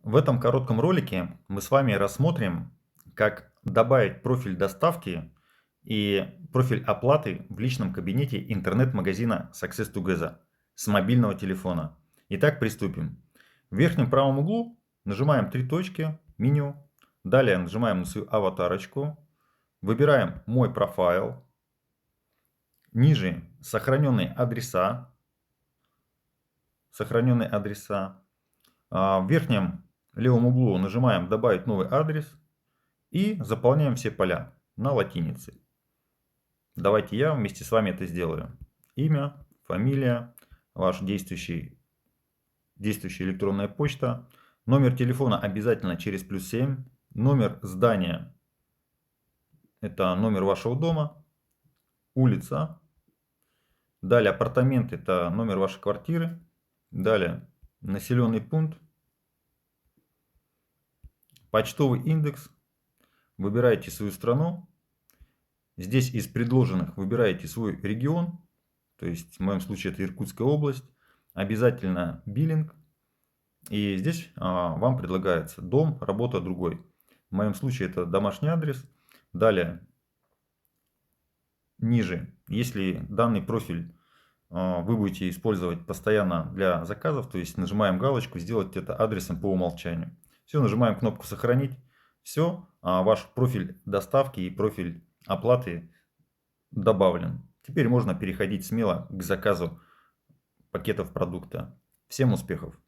В этом коротком ролике мы с вами рассмотрим, как добавить профиль доставки и профиль оплаты в личном кабинете интернет-магазина Success2Gaza с мобильного телефона. Итак, приступим. В верхнем правом углу нажимаем три точки, меню. Далее нажимаем на свою аватарочку. Выбираем «Мой профайл». Ниже «Сохраненные адреса». Сохраненные адреса. В верхнем левом углу нажимаем «Добавить новый адрес» и заполняем все поля на латинице. Давайте я вместе с вами это сделаю. Имя, фамилия, ваша действующая электронная почта, номер телефона обязательно через +7, номер здания, это номер вашего дома, улица, далее апартаменты, это номер вашей квартиры, далее населенный пункт, почтовый индекс, выбираете свою страну. Здесь из предложенных выбираете свой регион, то есть в моем случае это Иркутская область, обязательно биллинг. И здесь вам предлагается дом, работа, другой. В моем случае это домашний адрес. Далее, ниже, если данный профиль вы будете использовать постоянно для заказов, то есть нажимаем галочку «Сделать это адресом по умолчанию». Все, нажимаем кнопку «Сохранить». Все, ваш профиль доставки и профиль оплаты добавлен. Теперь можно переходить смело к заказу пакетов продукта. Всем успехов!